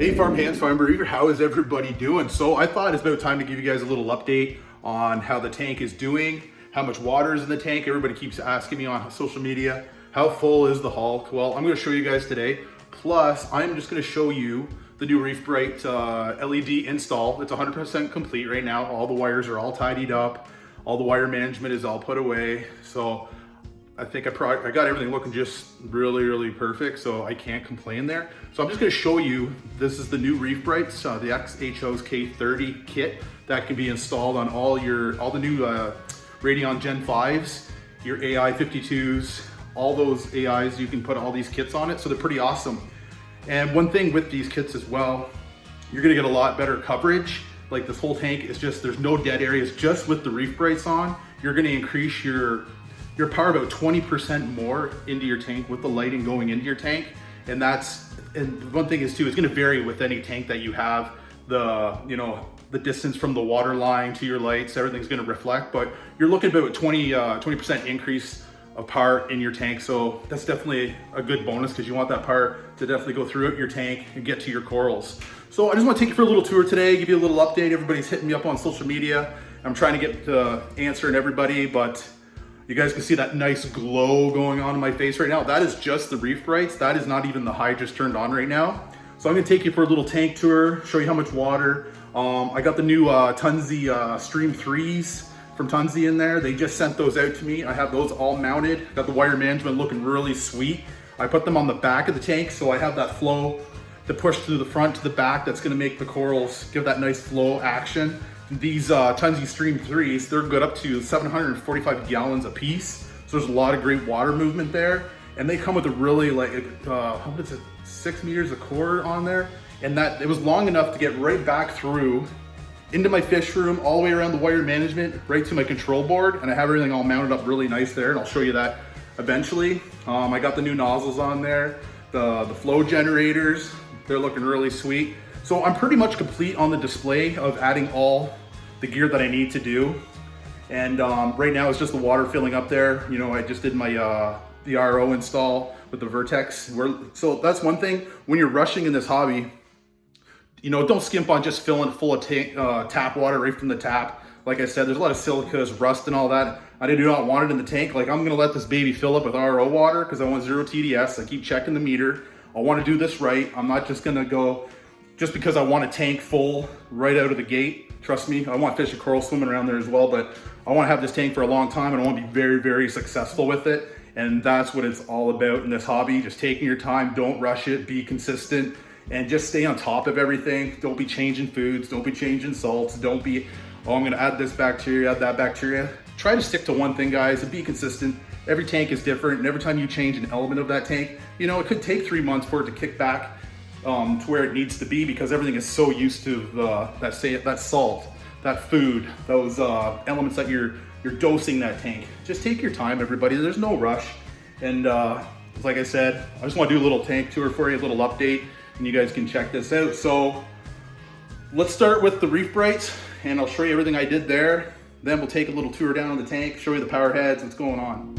Hey Farm Hands, Farm Beaver, how is everybody doing? So I thought it's about time to give you guys a little update on how the tank is doing, how much water is in the tank. Everybody keeps asking me on social media, how full is the Hulk? Well, I'm gonna show you guys today. Plus, I'm just gonna show you the new Reef Brite LED install. It's 100% complete right now. All the wires are all tidied up. All the wire management is all put away. So I think I got everything looking just really perfect, so I can't complain there. So I'm just gonna show you, this is the new Reef Brites, the XHO-30 kit that can be installed on all the new Radeon Gen 5s, your AI 52s, all those AIs, you can put all these kits on it, so they're pretty awesome. And one thing with these kits as well, you're gonna get a lot better coverage. Like this whole tank is just, there's no dead areas. Just with the Reef Brites on, you're gonna increase your power about 20% more into your tank with the lighting going into your tank. And one thing is too, it's gonna vary with any tank that you have. The distance from the water line to your lights, everything's gonna reflect, but you're looking at about 20% increase of power in your tank. So that's definitely a good bonus because you want that power to definitely go throughout your tank and get to your corals. So I just want to take you for a little tour today, give you a little update. Everybody's hitting me up on social media. I'm trying to get answering everybody, but you guys can see that nice glow going on in my face right now. That is just the Reef Brites. That is not even the hydras turned on right now. So I'm gonna take you for a little tank tour, show you how much water. I got the new Tunzi Stream 3s from Tunzi in there. They just sent those out to me. I have those all mounted. Got the wire management looking really sweet. I put them on the back of the tank, so I have that flow to push through the front to the back. That's gonna make the corals give that nice flow action. These Tunzi Stream 3s, they're good up to 745 gallons a piece. So there's a lot of great water movement there. And they come with a really what is it, 6 meters of cord on there. And that it was long enough to get right back through into my fish room, all the way around the wire management, right to my control board. And I have everything all mounted up really nice there. And I'll show you that eventually. I got the new nozzles on there, the flow generators, they're looking really sweet. So I'm pretty much complete on the display of adding all the gear that I need to do. And right now it's just the water filling up there. You know, I just did my the RO install with the Vertex. So that's one thing, when you're rushing in this hobby, you know, don't skimp on just filling it full of tap water right from the tap. Like I said, there's a lot of silicas, rust and all that. I do not want it in the tank. Like, I'm gonna let this baby fill up with RO water because I want 0 TDS. I keep checking the meter. I wanna do this right. I'm not just gonna go, just because I want a tank full right out of the gate. Trust me, I want fish and coral swimming around there as well, but I wanna have this tank for a long time and I wanna be very successful with it. And that's what it's all about in this hobby. Just taking your time, don't rush it, be consistent, and just stay on top of everything. Don't be changing foods, don't be changing salts, don't be, oh, I'm gonna add this bacteria, add that bacteria. Try to stick to one thing, guys, and be consistent. Every tank is different, and every time you change an element of that tank, you know, it could take 3 months for it to kick back to where it needs to be because everything is so used to that salt, that food, those elements that you're dosing that tank. Just take your time, everybody. There's no rush. And like I said, I just want to do a little tank tour for you, a little update, and you guys can check this out. So let's start with the Reef Brites, and I'll show you everything I did there. Then we'll take a little tour down the tank, show you the power heads, what's going on.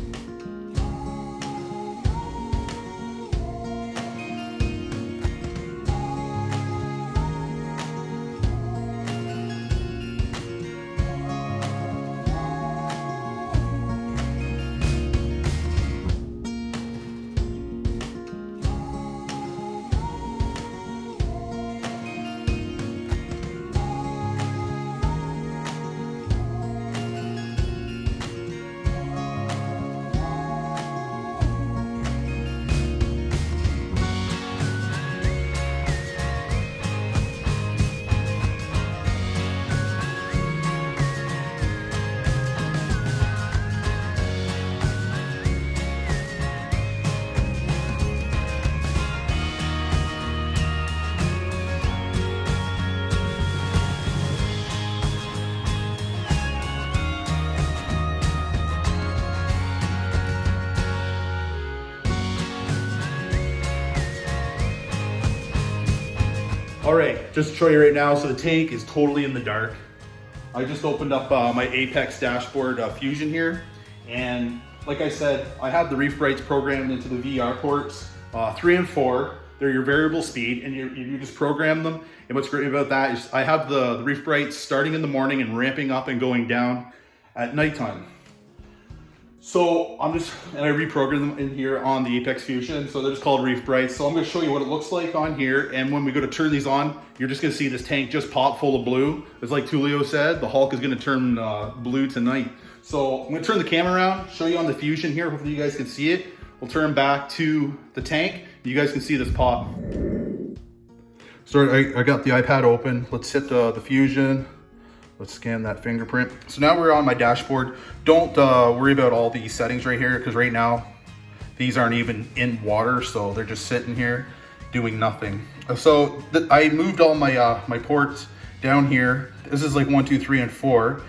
All right, just to show you right now, so the tank is totally in the dark. I just opened up my Apex dashboard Fusion here, and like I said, I have the Reef Brites programmed into the VR ports 3 and 4. They're your variable speed, and you just program them. And what's great about that is I have the Reef Brite starting in the morning and ramping up and going down at nighttime. So I reprogram them in here on the Apex Fusion. So they're just called Reef Brite. So I'm gonna show you what it looks like on here. And when we go to turn these on, you're just gonna see this tank just pop full of blue. It's like Tulio said, the Hulk is gonna turn blue tonight. So I'm gonna turn the camera around, show you on the Fusion here. Hopefully you guys can see it. We'll turn back to the tank. You guys can see this pop. So I got the iPad open. Let's hit the Fusion. Let's scan that fingerprint. So now we're on my dashboard. Don't worry about all these settings right here, because right now these aren't even in water, so they're just sitting here doing nothing. So I moved all my my ports down here. This is like 1, 2, 3, and 4.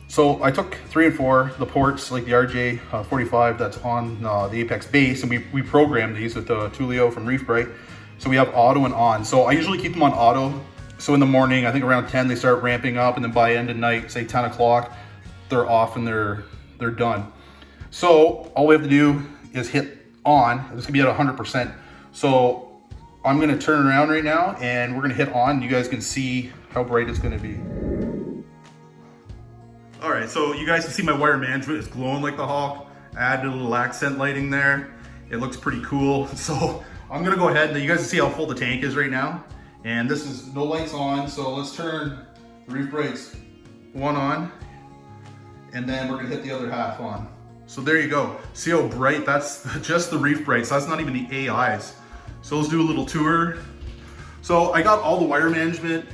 So I took 3 and 4, the ports like the RJ45 that's on the Apex base, and we programmed these with the Tulio from Reef Brite. So we have auto and on. So I usually keep them on auto. So in the morning, I think around 10, they start ramping up, and then by end of night, say 10 o'clock, they're off and they're done. So all we have to do is hit on. This could be at 100%. So I'm gonna turn around right now, and we're gonna hit on. You guys can see how bright it's gonna be. All right, so you guys can see my wire management is glowing like the Hulk. I added a little accent lighting there. It looks pretty cool. So I'm gonna go ahead, and you guys can see how full the tank is right now. And this is no lights on, so let's turn the Reef Brite's one on, and then we're gonna hit the other half on. So there you go. See how bright? That's just the Reef Brite, so that's not even the AIs. So let's do a little tour. So I got all the wire management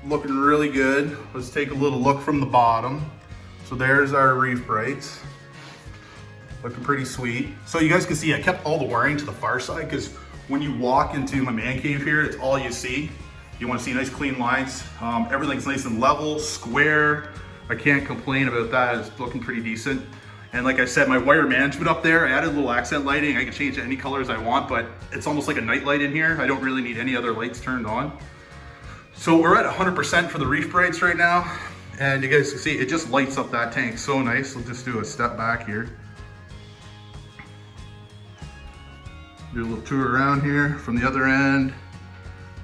looking really good. Let's take a little look from the bottom. So there's our Reef Brites. Looking pretty sweet. So you guys can see I kept all the wiring to the far side, because when you walk into my man cave here, it's all you see. You want to see nice clean lines. Everything's nice and level, square. I can't complain about that. It's looking pretty decent. And like I said, my wire management up there, I added a little accent lighting. I can change it any colors I want, but it's almost like a night light in here. I don't really need any other lights turned on. So we're at 100% for the Reef Brites right now. And you guys can see, it just lights up that tank so nice. We'll just do a step back here. Do a little tour around here from the other end,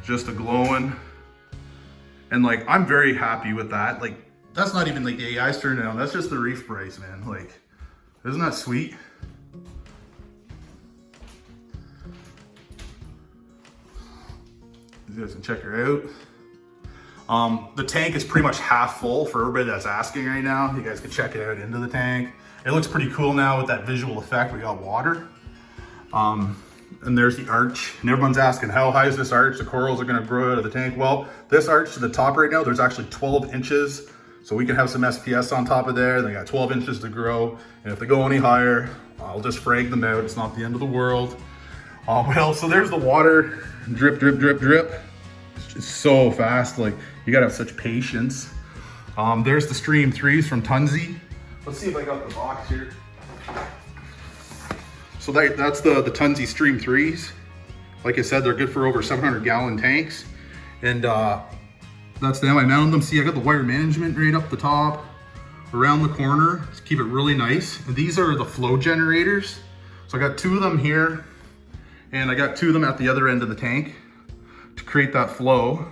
just a glowing. And like, I'm very happy with that. Like, that's not even like the AI's turned on. That's just the Reef Brites, man. Like, isn't that sweet? You guys can check her out. The tank is pretty much half full for everybody that's asking right now. You guys can check it out into the tank. It looks pretty cool now with that visual effect. We got water. And there's the arch, and everyone's asking, how high is this arch? The corals are gonna grow out of the tank. Well, this arch to the top right now, there's actually 12 inches. So we can have some SPS on top of there. They got 12 inches to grow. And if they go any higher, I'll just frag them out. It's not the end of the world. Well, so there's the water, drip, drip, drip, drip. It's just so fast. Like, you gotta have such patience. There's the Stream 3s from Tunzi. Let's see if I got the box here. So that's the Tunzi Stream 3s. Like I said, they're good for over 700-gallon tanks. And that's them. I mounted them. See, I got the wire management right up the top, around the corner, to keep it really nice. And these are the flow generators. So I got 2 of them here, and I got 2 of them at the other end of the tank to create that flow.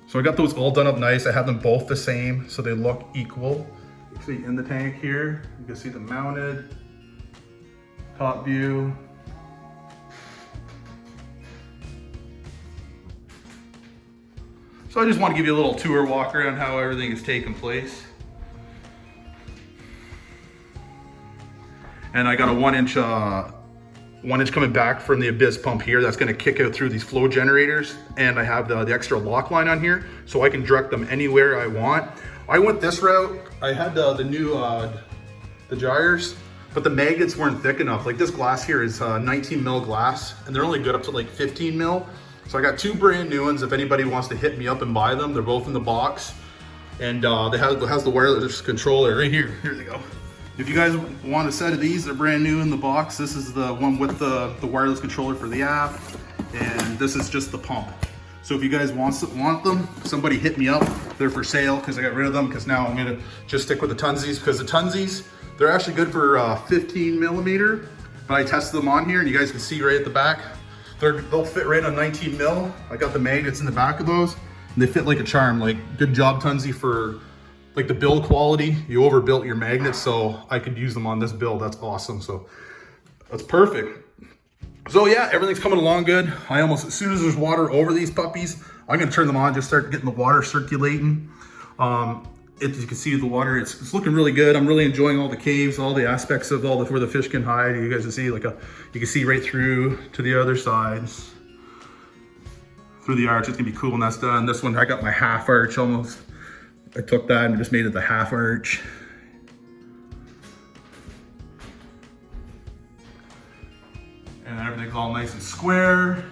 So I got those all done up nice. I have them both the same, so they look equal. You can see in the tank here, you can see them mounted. Top view. So I just want to give you a little tour walk around how everything is taking place. And I got a 1 inch coming back from the Abyss pump here that's going to kick out through these flow generators. And I have the extra lock line on here, so I can direct them anywhere I want. I went this route. I had the new the gyres, but the magnets weren't thick enough. Like, this glass here is 19 mil glass, and they're only good up to like 15 mil. So I got 2 brand new ones if anybody wants to hit me up and buy them. They're both in the box. And it has the wireless controller right here. Here they go. If you guys want a set of these, they're brand new in the box. This is the one with the wireless controller for the app. And this is just the pump. So if you guys want them, somebody hit me up. They're for sale because I got rid of them, because now I'm gonna just stick with the Tunzies, because the Tunzies, they're actually good for 15 millimeter, but I tested them on here, and you guys can see right at the back, they'll fit right on 19 mil. I got the magnets in the back of those, and they fit like a charm. Like, good job, Tunzi, for like the build quality. You overbuilt your magnets, so I could use them on this build. That's awesome. So that's perfect. So yeah, everything's coming along good. As soon as there's water over these puppies, I'm gonna turn them on, just start getting the water circulating. As you can see, the water, it's looking really good. I'm really enjoying all the caves, all the aspects of where the fish can hide. You guys can see you can see right through to the other sides. Through the arch, it's gonna be cool when that's done. This one, I got my half arch almost. I took that and just made it the half arch. And everything's all nice and square.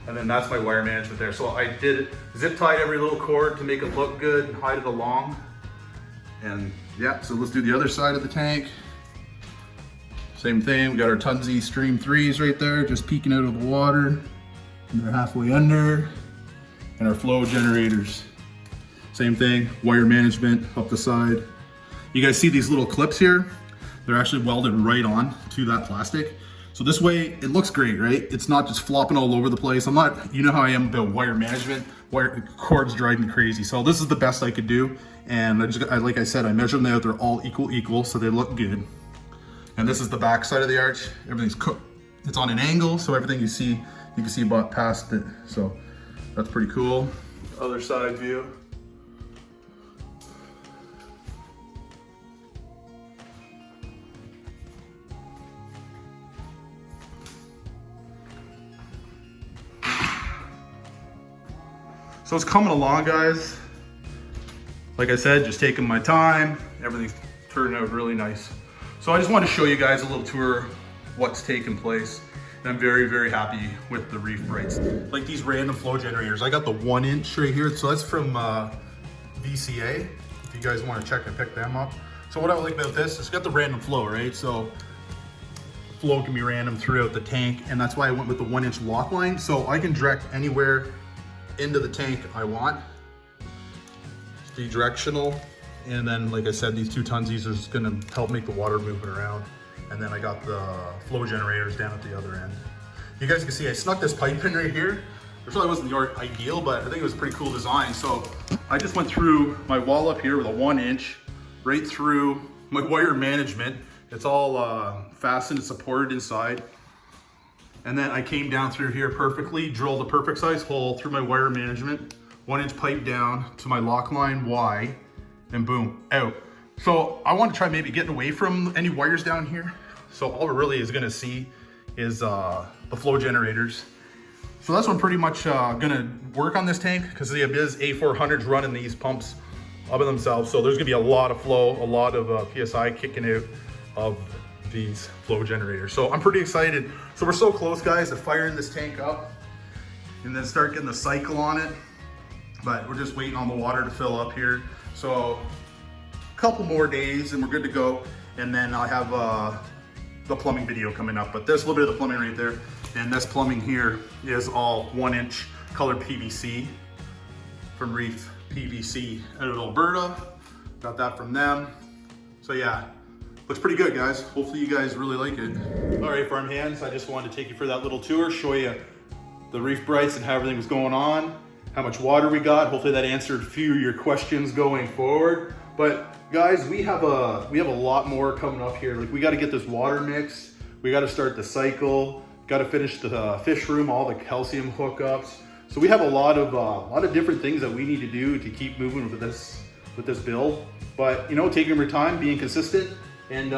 And then that's my wire management there. So I did zip tied every little cord to make it look good and hide it along. And yeah, so let's do the other side of the tank. Same thing, we got our Tunzi Stream 3s right there, just peeking out of the water. And they're halfway under. And our flow generators. Same thing, wire management up the side. You guys see these little clips here? They're actually welded right on to that plastic. So this way, it looks great, right? It's not just flopping all over the place. You know how I am about wire management. Wire cords drive me crazy. So this is the best I could do. And like I said, I measured them out. They're all equal, so they look good. And this is the back side of the arch. Everything's cooked. It's on an angle, so everything you can see about past it. So that's pretty cool. Other side view. So it's coming along, guys. Like I said, just taking my time. Everything's turning out really nice. So I just want to show you guys a little tour of what's taking place. And I'm very, very happy with the Reef Brites. Like these random flow generators. I got the 1 inch right here. So that's from VCA. If you guys want to check and pick them up. So what I like about this, it's got the random flow, right? So flow can be random throughout the tank. And that's why I went with the 1 inch lock line. So I can direct anywhere into the tank I want. It's bidirectional, and then like I said, these 2 Tunzies are just gonna help make the water moving around. And then I got the flow generators down at the other end. You guys can see I snuck this pipe in right here. It really wasn't the ideal, but I think it was a pretty cool design. So I just went through my wall up here with a 1 inch, right through my wire management. It's all fastened and supported inside. And then I came down through here perfectly, drilled a perfect size hole through my wire management, 1 inch pipe down to my lock line Y, and boom, out. So I want to try maybe getting away from any wires down here. So all it really is gonna see is the flow generators. So that's what I'm pretty much gonna work on this tank, because the Abiz A400s running these pumps up in themselves. So there's gonna be a lot of flow, a lot of PSI kicking out of these flow generators. So I'm pretty excited. So we're so close, guys, to firing this tank up and then start getting the cycle on it. But we're just waiting on the water to fill up here. So a couple more days and we're good to go. And then I'll have the plumbing video coming up. But there's a little bit of the plumbing right there. And this plumbing here is all 1 inch colored PVC from Reef PVC out of Alberta. Got that from them. So yeah. Looks pretty good, guys. Hopefully you guys really like it. All right, farm hands, I just wanted to take you for that little tour, show you the Reef Brites and how everything was going on, how much water we got. Hopefully that answered a few of your questions going forward. But guys, we have a lot more coming up here. Like, we got to get this water mixed. We got to start the cycle. Got to finish the fish room, all the calcium hookups. So we have a lot of different things that we need to do to keep moving with this build. But you know, taking your time, being consistent, and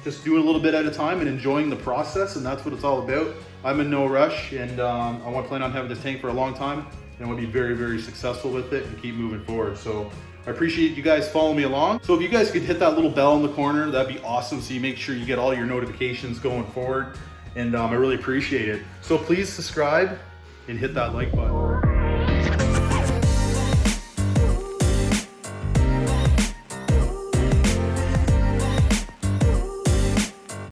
just doing a little bit at a time and enjoying the process, and that's what it's all about. I'm in no rush, and I want to plan on having this tank for a long time, and I want to be very, very successful with it and keep moving forward. So I appreciate you guys following me along. So if you guys could hit that little bell in the corner, that'd be awesome, so you make sure you get all your notifications going forward, and I really appreciate it. So please subscribe and hit that like button.